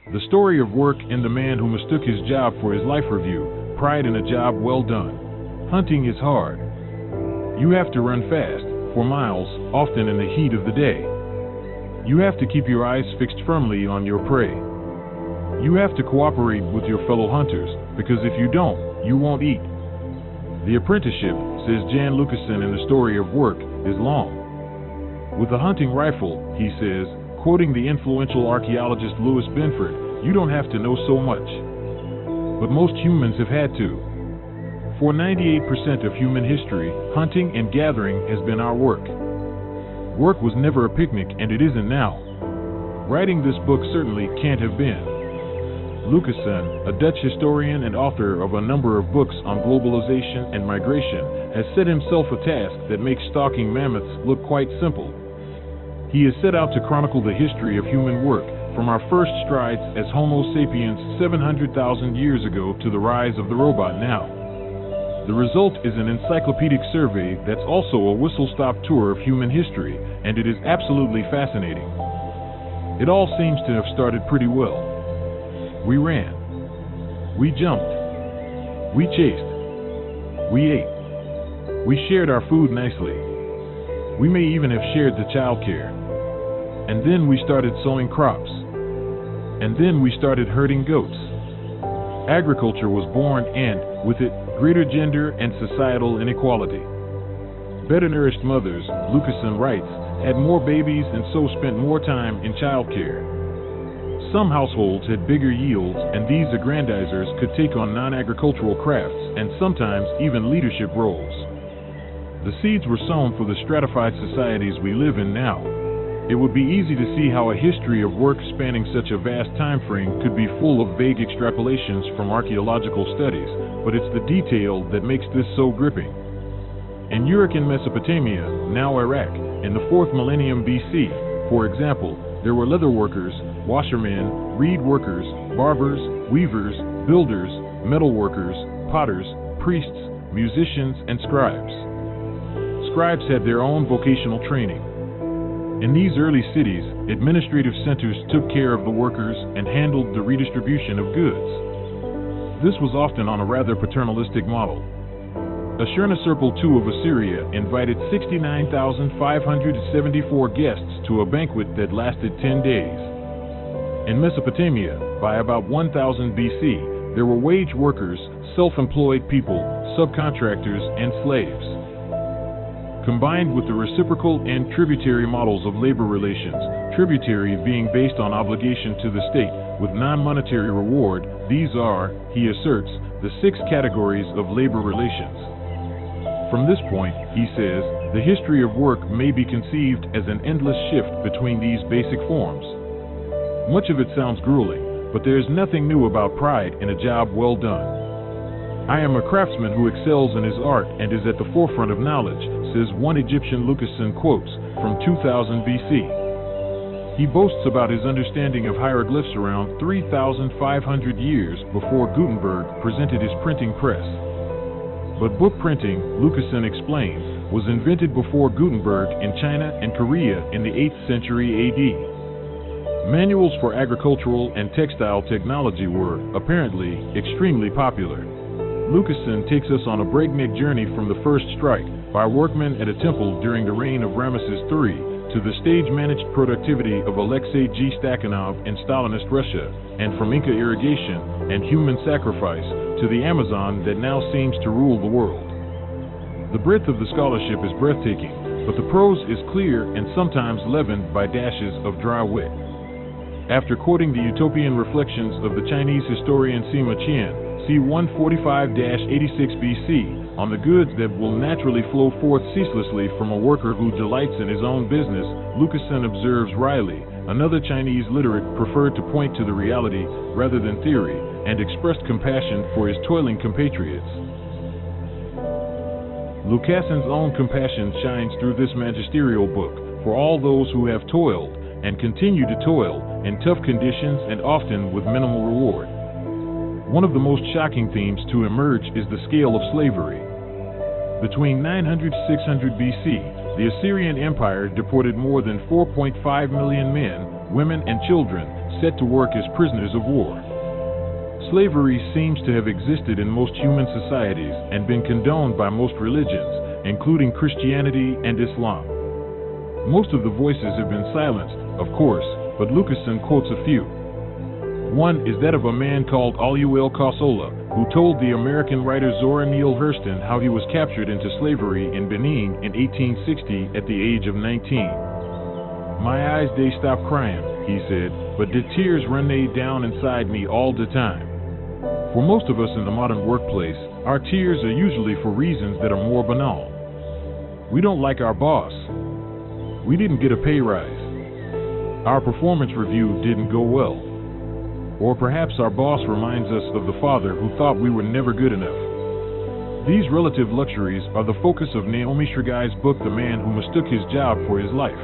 The story of work and the man who mistook his job for his life review, pride in a job well done. Hunting is hard. You have to run fast, for miles, often in the heat of the day. You have to keep your eyes fixed firmly on your prey. You have to cooperate with your fellow hunters, because if you don't, you won't eat. The apprenticeship, says Jan Lucassen in The Story of Work, is long. With a hunting rifle, he says, quoting the influential archaeologist Louis Benford, you don't have to know so much. But most humans have had to. For 98% of human history, hunting and gathering has been our work. Work was never a picnic, and it isn't now. Writing this book certainly can't have been. Lucassen, a Dutch historian and author of a number of books on globalization and migration, has set himself a task that makes stalking mammoths look quite simple. He has set out to chronicle the history of human work, from our first strides as Homo sapiens 700,000 years ago to the rise of the robot now. The result is an encyclopedic survey that's also a whistle-stop tour of human history, and it is absolutely fascinating. It all seems to have started pretty well. We ran. We jumped. We chased. We ate. We shared our food nicely. We may even have shared the childcare. And then we started sowing crops. And then we started herding goats. Agriculture was born and, with it, greater gender and societal inequality. Better nourished mothers, Lucassen writes, had more babies and so spent more time in childcare. Some households had bigger yields, and these aggrandizers could take on non-agricultural crafts and sometimes even leadership roles. The seeds were sown for the stratified societies we live in now. It would be easy to see how a history of work spanning such a vast time frame could be full of vague extrapolations from archaeological studies, but it's the detail that makes this so gripping. In Uruk in Mesopotamia, now Iraq, in the 4th millennium BC, for example, there were leather workers, washermen, reed workers, barbers, weavers, builders, metal workers, potters, priests, musicians, and scribes. Scribes had their own vocational training. In these early cities, administrative centers took care of the workers and handled the redistribution of goods. This was often on a rather paternalistic model. Ashurnasirpal II of Assyria invited 69,574 guests to a banquet that lasted 10 days. In Mesopotamia, by about 1000 BC, there were wage workers, self-employed people, subcontractors, and slaves. Combined with the reciprocal and tributary models of labor relations, tributary being based on obligation to the state with non-monetary reward, these are, he asserts, the 6 categories of labor relations. From this point, he says, the history of work may be conceived as an endless shift between these basic forms. Much of it sounds grueling, but there is nothing new about pride in a job well done. I am a craftsman who excels in his art and is at the forefront of knowledge, says one Egyptian Lucassen quotes from 2000 BC. He boasts about his understanding of hieroglyphs around 3,500 years before Gutenberg presented his printing press. But book printing, Lucassen explains, was invented before Gutenberg in China and Korea in the 8th century AD. Manuals for agricultural and textile technology were, apparently, extremely popular. Lucassen takes us on a breakneck journey from the first strike by workmen at a temple during the reign of Ramesses III to the stage-managed productivity of Alexei G. Stakhanov in Stalinist Russia, and from Inca irrigation and human sacrifice to the Amazon that now seems to rule the world. The breadth of the scholarship is breathtaking, but the prose is clear and sometimes leavened by dashes of dry wit. After quoting the utopian reflections of the Chinese historian Sima Qian, c. 145-86 BC, on the goods that will naturally flow forth ceaselessly from a worker who delights in his own business, Lucassen observes Riley, another Chinese literate, preferred to point to the reality rather than theory, and expressed compassion for his toiling compatriots. Lucassen's own compassion shines through this magisterial book for all those who have toiled and continue to toil in tough conditions and often with minimal reward. One of the most shocking themes to emerge is the scale of slavery. Between 900 and 600 BC, the Assyrian Empire deported more than 4.5 million men, women, and children, set to work as prisoners of war. Slavery seems to have existed in most human societies and been condoned by most religions, including Christianity and Islam. Most of the voices have been silenced, of course, but Lucassen quotes a few. One is that of a man called Oluwale Kosola, who told the American writer Zora Neale Hurston how he was captured into slavery in Benin in 1860 at the age of 19. "My eyes they stop crying," he said, "but the tears run they down inside me all the time." For most of us in the modern workplace, our tears are usually for reasons that are more banal. We don't like our boss. We didn't get a pay rise. Our performance review didn't go well. Or perhaps our boss reminds us of the father who thought we were never good enough. These relative luxuries are the focus of Naomi Shragi's book, The Man Who Mistook His Job for His Life.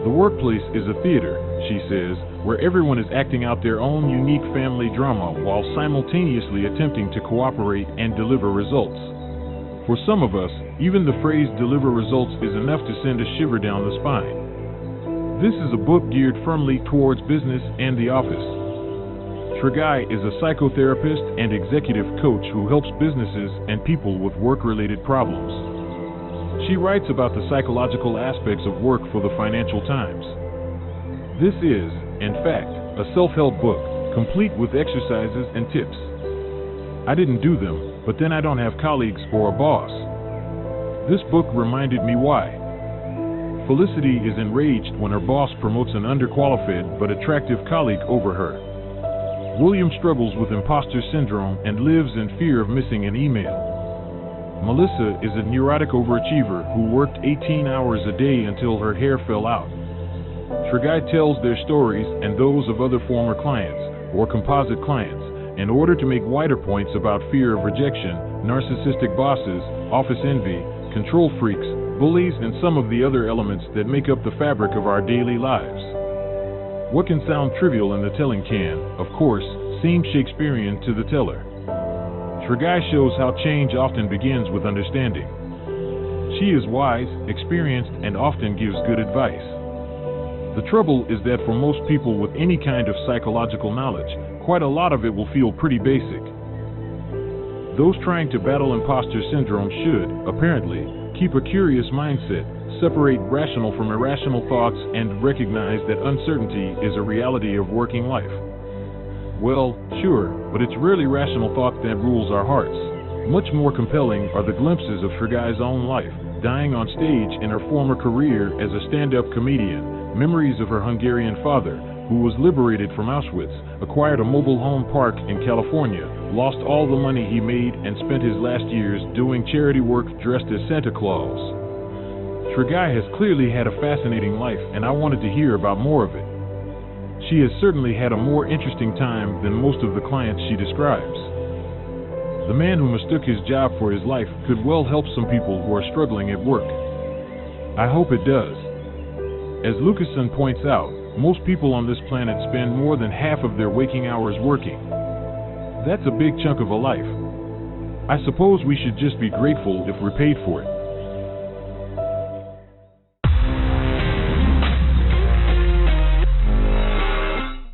The workplace is a theater, she says, where everyone is acting out their own unique family drama while simultaneously attempting to cooperate and deliver results. For some of us, even the phrase "deliver results" is enough to send a shiver down the spine. This is a book geared firmly towards business and the office. Shragi is a psychotherapist and executive coach who helps businesses and people with work-related problems. She writes about the psychological aspects of work for the Financial Times. This is, in fact, a self-help book, complete with exercises and tips. I didn't do them, but then I don't have colleagues or a boss. This book reminded me why. Felicity is enraged when her boss promotes an underqualified but attractive colleague over her. William struggles with imposter syndrome and lives in fear of missing an email. Melissa is a neurotic overachiever who worked 18 hours a day until her hair fell out. Shragi tells their stories and those of other former clients, or composite clients, in order to make wider points about fear of rejection, narcissistic bosses, office envy, control freaks, bullies, and some of the other elements that make up the fabric of our daily lives. What can sound trivial in the telling can, of course, seem Shakespearean to the teller. Shragi shows how change often begins with understanding. She is wise, experienced, and often gives good advice. The trouble is that for most people with any kind of psychological knowledge, quite a lot of it will feel pretty basic. Those trying to battle imposter syndrome should, apparently, keep a curious mindset, separate rational from irrational thoughts, and recognize that uncertainty is a reality of working life. Well, sure, but it's rarely rational thought that rules our hearts. Much more compelling are the glimpses of Shragi's own life, dying on stage in her former career as a stand-up comedian, memories of her Hungarian father, who was liberated from Auschwitz, acquired a mobile home park in California, lost all the money he made, and spent his last years doing charity work dressed as Santa Claus. Shragi has clearly had a fascinating life, and I wanted to hear about more of it. She has certainly had a more interesting time than most of the clients she describes. The Man Who Mistook His Job for His Life could well help some people who are struggling at work. I hope it does. As Lucassen points out, most people on this planet spend more than half of their waking hours working. That's a big chunk of a life. I suppose we should just be grateful if we're paid for it.